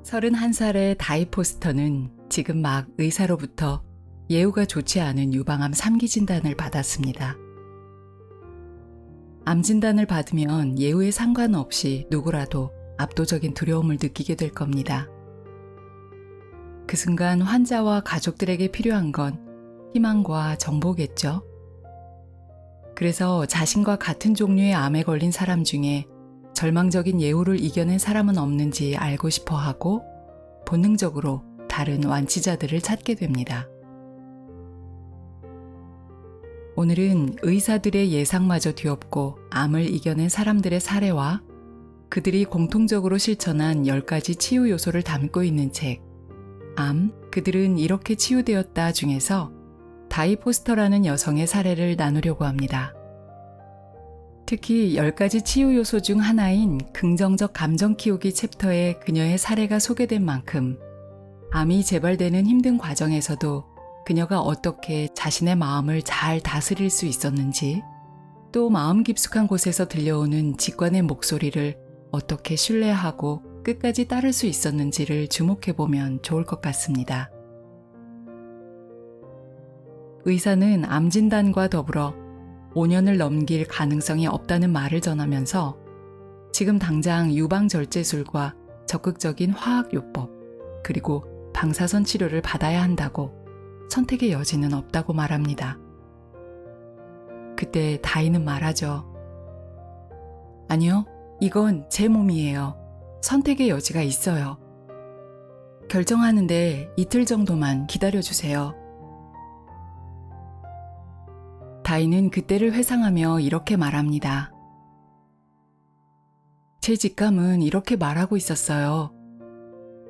31살의 다이 포스터는 지금 막 의사로부터 예후가 좋지 않은 유방암 3기 진단을 받았습니다. 암 진단을 받으면 예후에 상관없이 누구라도 압도적인 두려움을 느끼게 될 겁니다. 그 순간 환자와 가족들에게 필요한 건 희망과 정보겠죠. 그래서 자신과 같은 종류의 암에 걸린 사람 중에 절망적인 예후를 이겨낸 사람은 없는지 알고 싶어 하고 본능적으로 다른 완치자들을 찾게 됩니다. 오늘은 의사들의 예상마저 뒤엎고 암을 이겨낸 사람들의 사례와 그들이 공통적으로 실천한 10가지 치유 요소를 담고 있는 책 암, 그들은 이렇게 치유되었다 중에서 다이 포스터라는 여성의 사례를 나누려고 합니다. 특히 10가지 치유 요소 중 하나인 긍정적 감정 키우기 챕터에 그녀의 사례가 소개된 만큼 암이 재발되는 힘든 과정에서도 그녀가 어떻게 자신의 마음을 잘 다스릴 수 있었는지, 또 마음 깊숙한 곳에서 들려오는 직관의 목소리를 어떻게 신뢰하고 끝까지 따를 수 있었는지를 주목해보면 좋을 것 같습니다. 의사는 암 진단과 더불어 5년을 넘길 가능성이 없다는 말을 전하면서 지금 당장 유방절제술과 적극적인 화학요법, 그리고 방사선 치료를 받아야 한다고 선택의 여지는 없다고 말합니다. 그때 다이는 말하죠. 아니요, 이건 제 몸이에요. 선택의 여지가 있어요. 결정하는데 이틀 정도만 기다려주세요. 다이는 그때를 회상하며 이렇게 말합니다. 제 직감은 이렇게 말하고 있었어요.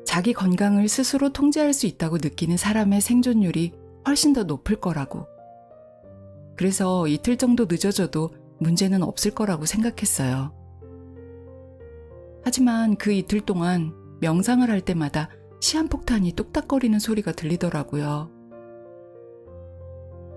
자기 건강을 스스로 통제할 수 있다고 느끼는 사람의 생존율이 훨씬 더 높을 거라고. 그래서 이틀 정도 늦어져도 문제는 없을 거라고 생각했어요. 하지만 그 이틀 동안 명상을 할 때마다 시한폭탄이 뚝딱거리는 소리가 들리더라고요.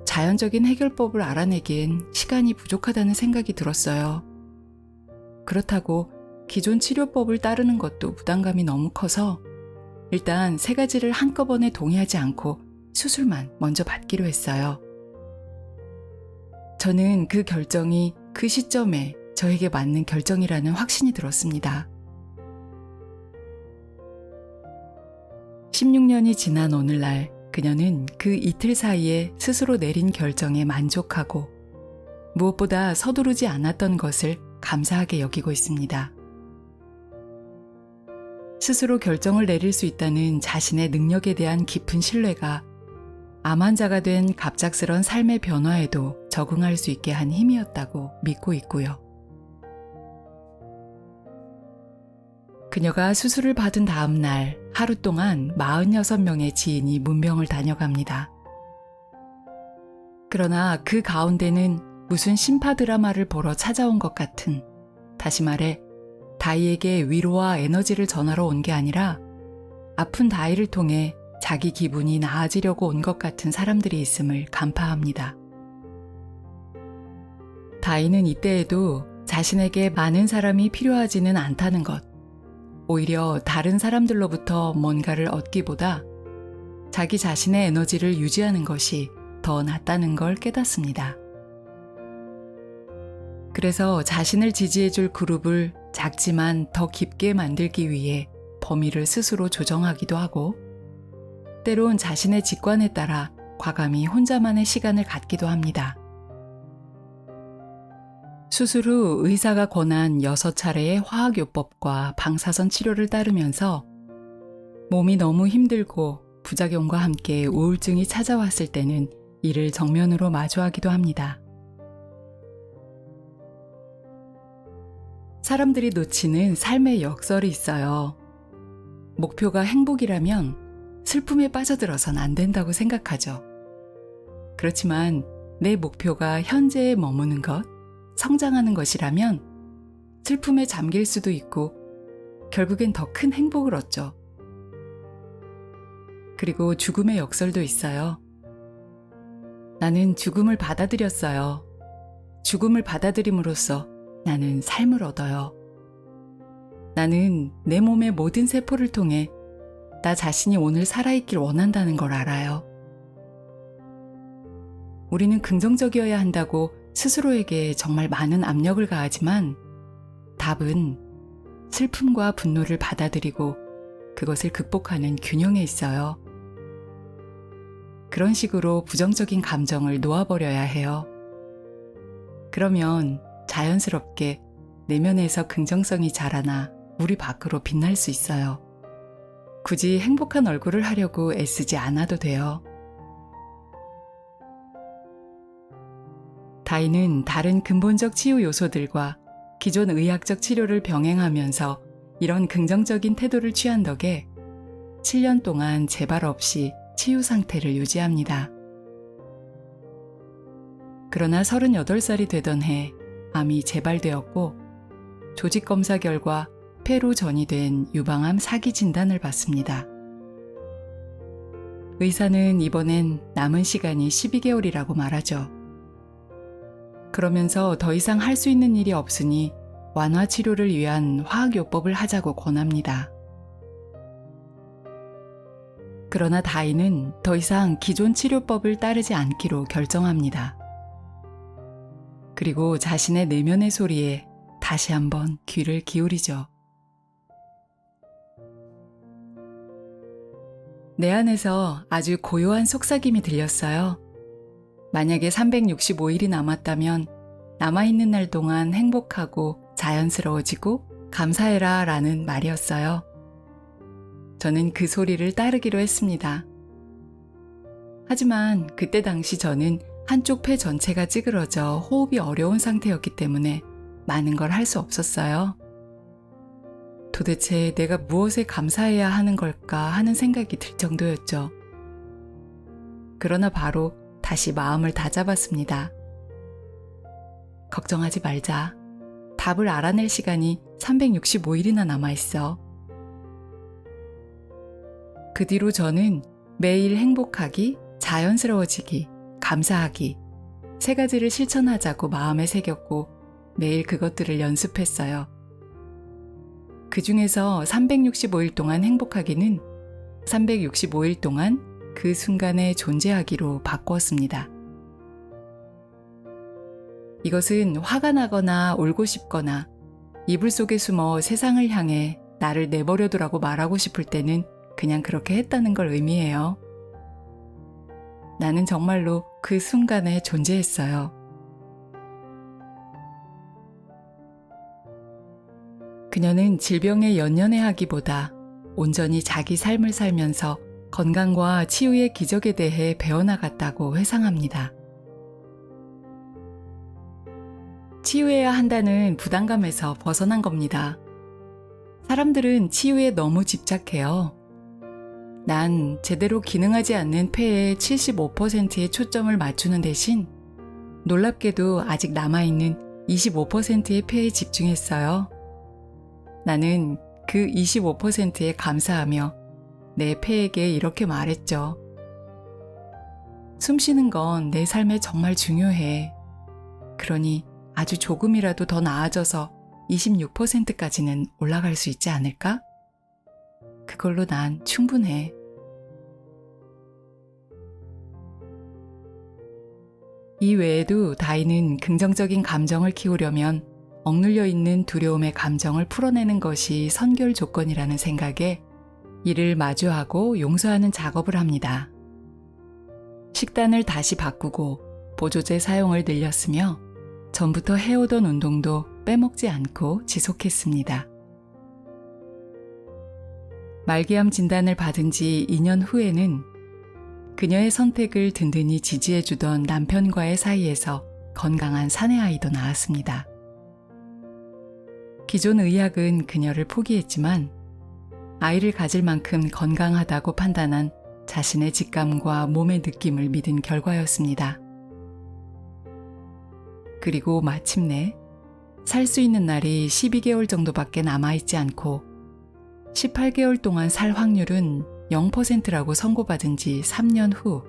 자연적인 해결법을 알아내기엔 시간이 부족하다는 생각이 들었어요. 그렇다고 기존 치료법을 따르는 것도 부담감이 너무 커서 일단 3가지를 한꺼번에 동의하지 않고 수술만 먼저 받기로 했어요. 저는 그 결정이 그 시점에 저에게 맞는 결정이라는 확신이 들었습니다. 16년이 지난 오늘날 그녀는 그 이틀 사이에 스스로 내린 결정에 만족하고 무엇보다 서두르지 않았던 것을 감사하게 여기고 있습니다. 스스로 결정을 내릴 수 있다는 자신의 능력에 대한 깊은 신뢰가 암 환자가 된 갑작스런 삶의 변화에도 적응할 수 있게 한 힘이었다고 믿고 있고요. 그녀가 수술을 받은 다음 날 하루 동안 46명의 지인이 문병을 다녀갑니다. 그러나 그 가운데는 무슨 심파 드라마를 보러 찾아온 것 같은, 다시 말해 다이에게 위로와 에너지를 전하러 온 게 아니라 아픈 다이를 통해 자기 기분이 나아지려고 온 것 같은 사람들이 있음을 간파합니다. 다이는 이때에도 자신에게 많은 사람이 필요하지는 않다는 것, 오히려 다른 사람들로부터 뭔가를 얻기보다 자기 자신의 에너지를 유지하는 것이 더 낫다는 걸 깨닫습니다. 그래서 자신을 지지해줄 그룹을 작지만 더 깊게 만들기 위해 범위를 스스로 조정하기도 하고, 때론 자신의 직관에 따라 과감히 혼자만의 시간을 갖기도 합니다. 수술 후 의사가 권한 6차례의 화학요법과 방사선 치료를 따르면서 몸이 너무 힘들고 부작용과 함께 우울증이 찾아왔을 때는 이를 정면으로 마주하기도 합니다. 사람들이 놓치는 삶의 역설이 있어요. 목표가 행복이라면 슬픔에 빠져들어선 안 된다고 생각하죠. 그렇지만 내 목표가 현재에 머무는 것, 성장하는 것이라면 슬픔에 잠길 수도 있고 결국엔 더 큰 행복을 얻죠. 그리고 죽음의 역설도 있어요. 나는 죽음을 받아들였어요. 죽음을 받아들임으로써 나는 삶을 얻어요. 나는 내 몸의 모든 세포를 통해 나 자신이 오늘 살아있길 원한다는 걸 알아요. 우리는 긍정적이어야 한다고 스스로에게 정말 많은 압력을 가하지만 답은 슬픔과 분노를 받아들이고 그것을 극복하는 균형에 있어요. 그런 식으로 부정적인 감정을 놓아버려야 해요. 그러면 자연스럽게 내면에서 긍정성이 자라나 우리 밖으로 빛날 수 있어요. 굳이 행복한 얼굴을 하려고 애쓰지 않아도 돼요. 다인은 다른 근본적 치유 요소들과 기존 의학적 치료를 병행하면서 이런 긍정적인 태도를 취한 덕에 7년 동안 재발 없이 치유 상태를 유지합니다. 그러나 38살이 되던 해 암이 재발되었고 조직 검사 결과 폐로 전이된 유방암 4기 진단을 받습니다. 의사는 이번엔 남은 시간이 12개월이라고 말하죠. 그러면서 더 이상 할 수 있는 일이 없으니 완화 치료를 위한 화학요법을 하자고 권합니다. 그러나 다인은 더 이상 기존 치료법을 따르지 않기로 결정합니다. 그리고 자신의 내면의 소리에 다시 한번 귀를 기울이죠. 내 안에서 아주 고요한 속삭임이 들렸어요. 만약에 365일이 남았다면 남아있는 날 동안 행복하고 자연스러워지고 감사해라 라는 말이었어요. 저는 그 소리를 따르기로 했습니다. 하지만 그때 당시 저는 한쪽 폐 전체가 찌그러져 호흡이 어려운 상태였기 때문에 많은 걸 할 수 없었어요. 도대체 내가 무엇에 감사해야 하는 걸까 하는 생각이 들 정도였죠. 그러나 바로 다시 마음을 다잡았습니다. 걱정하지 말자. 답을 알아낼 시간이 365일이나 남아있어. 그 뒤로 저는 매일 행복하기, 자연스러워지기, 감사하기 3가지를 실천하자고 마음에 새겼고 매일 그것들을 연습했어요. 그 중에서 365일 동안 행복하기는 365일 동안 그 순간에 존재하기로 바꾸었습니다. 이것은 화가 나거나 울고 싶거나 이불 속에 숨어 세상을 향해 나를 내버려두라고 말하고 싶을 때는 그냥 그렇게 했다는 걸 의미해요. 나는 정말로 그 순간에 존재했어요. 그녀는 질병에 연연해하기보다 온전히 자기 삶을 살면서 건강과 치유의 기적에 대해 배워나갔다고 회상합니다. 치유해야 한다는 부담감에서 벗어난 겁니다. 사람들은 치유에 너무 집착해요. 난 제대로 기능하지 않는 폐에 75%의 초점을 맞추는 대신 놀랍게도 아직 남아있는 25%의 폐에 집중했어요. 나는 그 25%에 감사하며 내 폐에게 이렇게 말했죠. 숨 쉬는 건 내 삶에 정말 중요해. 그러니 아주 조금이라도 더 나아져서 26%까지는 올라갈 수 있지 않을까? 그걸로 난 충분해. 이 외에도 다인은 긍정적인 감정을 키우려면 억눌려 있는 두려움의 감정을 풀어내는 것이 선결 조건이라는 생각에 이를 마주하고 용서하는 작업을 합니다. 식단을 다시 바꾸고 보조제 사용을 늘렸으며 전부터 해오던 운동도 빼먹지 않고 지속했습니다. 말기암 진단을 받은 지 2년 후에는 그녀의 선택을 든든히 지지해주던 남편과의 사이에서 건강한 사내아이도 낳았습니다. 기존 의학은 그녀를 포기했지만 아이를 가질 만큼 건강하다고 판단한 자신의 직감과 몸의 느낌을 믿은 결과였습니다. 그리고 마침내 살 수 있는 날이 12개월 정도밖에 남아있지 않고 18개월 동안 살 확률은 0%라고 선고받은 지 3년 후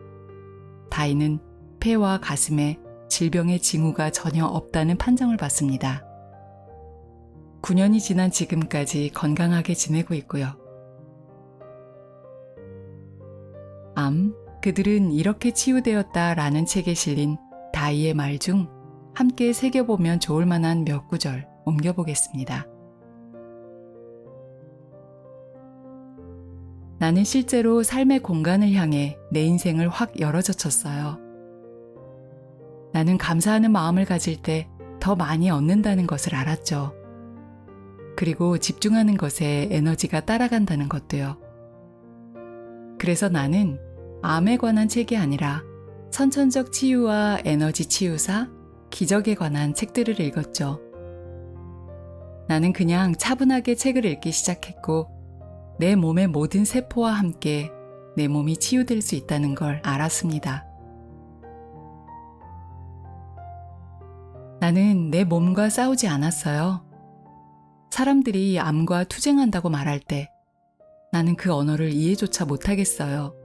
다인은 폐와 가슴에 질병의 징후가 전혀 없다는 판정을 받습니다. 9년이 지난 지금까지 건강하게 지내고 있고요. 그들은 이렇게 치유되었다라는 책에 실린 다이의 말 중 함께 새겨보면 좋을 만한 몇 구절 옮겨보겠습니다. 나는 실제로 삶의 공간을 향해 내 인생을 확 열어젖혔어요. 나는 감사하는 마음을 가질 때 더 많이 얻는다는 것을 알았죠. 그리고 집중하는 것에 에너지가 따라간다는 것도요. 그래서 나는 암에 관한 책이 아니라 선천적 치유와 에너지 치유사, 기적에 관한 책들을 읽었죠. 나는 그냥 차분하게 책을 읽기 시작했고 내 몸의 모든 세포와 함께 내 몸이 치유될 수 있다는 걸 알았습니다. 나는 내 몸과 싸우지 않았어요. 사람들이 암과 투쟁한다고 말할 때 나는 그 언어를 이해조차 못하겠어요.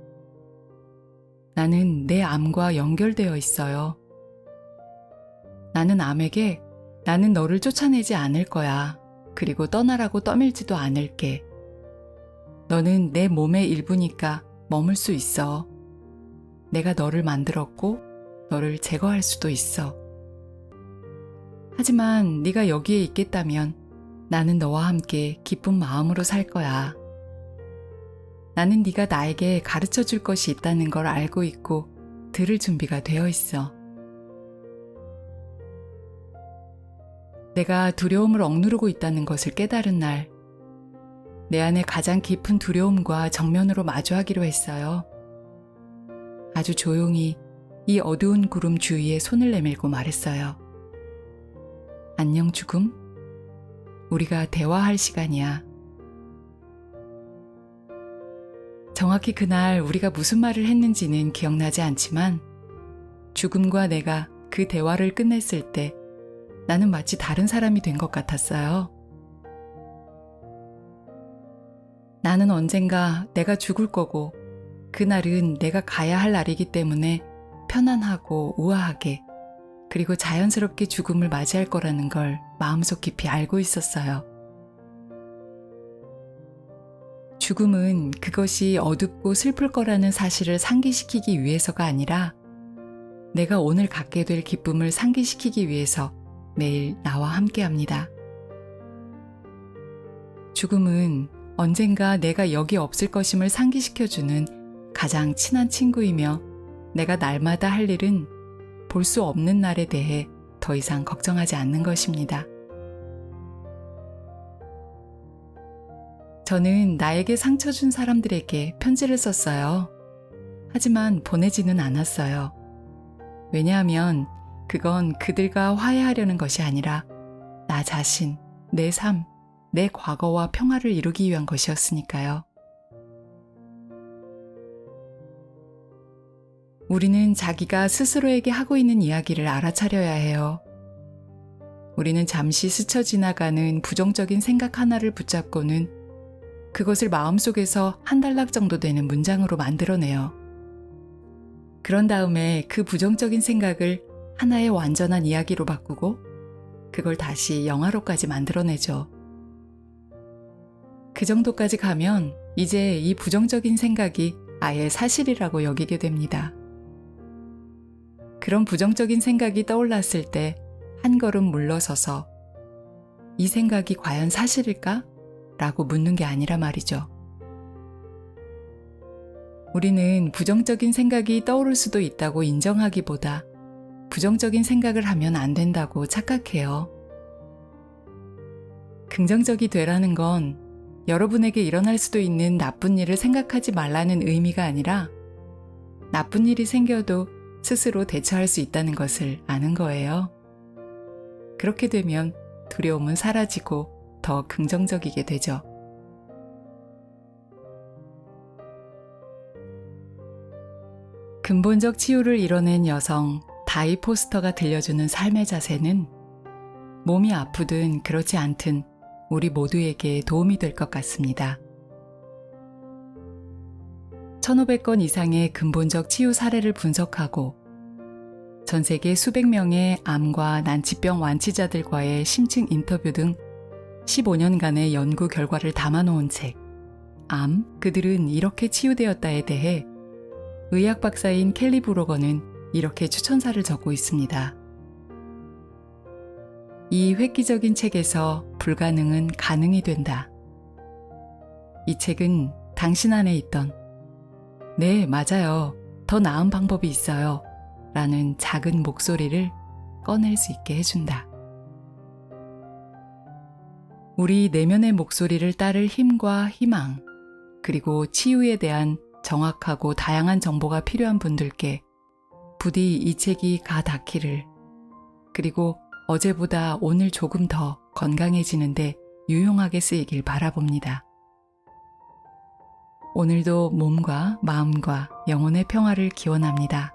나는 내 암과 연결되어 있어요. 나는 암에게 나는 너를 쫓아내지 않을 거야. 그리고 떠나라고 떠밀지도 않을게. 너는 내 몸의 일부니까 머물 수 있어. 내가 너를 만들었고 너를 제거할 수도 있어. 하지만 네가 여기에 있겠다면 나는 너와 함께 기쁜 마음으로 살 거야. 나는 네가 나에게 가르쳐 줄 것이 있다는 걸 알고 있고 들을 준비가 되어 있어. 내가 두려움을 억누르고 있다는 것을 깨달은 날, 내 안에 가장 깊은 두려움과 정면으로 마주하기로 했어요. 아주 조용히 이 어두운 구름 주위에 손을 내밀고 말했어요. 안녕 죽음, 우리가 대화할 시간이야. 정확히 그날 우리가 무슨 말을 했는지는 기억나지 않지만 죽음과 내가 그 대화를 끝냈을 때 나는 마치 다른 사람이 된 것 같았어요. 나는 언젠가 내가 죽을 거고 그날은 내가 가야 할 날이기 때문에 편안하고 우아하게 그리고 자연스럽게 죽음을 맞이할 거라는 걸 마음속 깊이 알고 있었어요. 죽음은 그것이 어둡고 슬플 거라는 사실을 상기시키기 위해서가 아니라 내가 오늘 갖게 될 기쁨을 상기시키기 위해서 매일 나와 함께합니다. 죽음은 언젠가 내가 여기 없을 것임을 상기시켜주는 가장 친한 친구이며 내가 날마다 할 일은 볼 수 없는 날에 대해 더 이상 걱정하지 않는 것입니다. 저는 나에게 상처 준 사람들에게 편지를 썼어요. 하지만 보내지는 않았어요. 왜냐하면 그건 그들과 화해하려는 것이 아니라 나 자신, 내 삶, 내 과거와 평화를 이루기 위한 것이었으니까요. 우리는 자기가 스스로에게 하고 있는 이야기를 알아차려야 해요. 우리는 잠시 스쳐 지나가는 부정적인 생각 하나를 붙잡고는 그것을 마음속에서 한 단락 정도 되는 문장으로 만들어내요. 그런 다음에 그 부정적인 생각을 하나의 완전한 이야기로 바꾸고 그걸 다시 영화로까지 만들어내죠. 그 정도까지 가면 이제 이 부정적인 생각이 아예 사실이라고 여기게 됩니다. 그런 부정적인 생각이 떠올랐을 때 한 걸음 물러서서 이 생각이 과연 사실일까? 라고 묻는 게 아니라 말이죠. 우리는 부정적인 생각이 떠오를 수도 있다고 인정하기보다 부정적인 생각을 하면 안 된다고 착각해요. 긍정적이 되라는 건 여러분에게 일어날 수도 있는 나쁜 일을 생각하지 말라는 의미가 아니라 나쁜 일이 생겨도 스스로 대처할 수 있다는 것을 아는 거예요. 그렇게 되면 두려움은 사라지고 더 긍정적이게 되죠. 근본적 치유를 이뤄낸 여성 다이 포스터가 들려주는 삶의 자세는 몸이 아프든 그렇지 않든 우리 모두에게 도움이 될 것 같습니다. 1,500건 이상의 근본적 치유 사례를 분석하고 전 세계 수백 명의 암과 난치병 완치자들과의 심층 인터뷰 등 15년간의 연구 결과를 담아놓은 책, 암, 그들은 이렇게 치유되었다에 대해 의학 박사인 켈리 브로거는 이렇게 추천사를 적고 있습니다. 이 획기적인 책에서 불가능은 가능이 된다. 이 책은 당신 안에 있던 네, 맞아요. 더 나은 방법이 있어요. 라는 작은 목소리를 꺼낼 수 있게 해준다. 우리 내면의 목소리를 따를 힘과 희망, 그리고 치유에 대한 정확하고 다양한 정보가 필요한 분들께 부디 이 책이 가 닿기를, 그리고 어제보다 오늘 조금 더 건강해지는데 유용하게 쓰이길 바라봅니다. 오늘도 몸과 마음과 영혼의 평화를 기원합니다.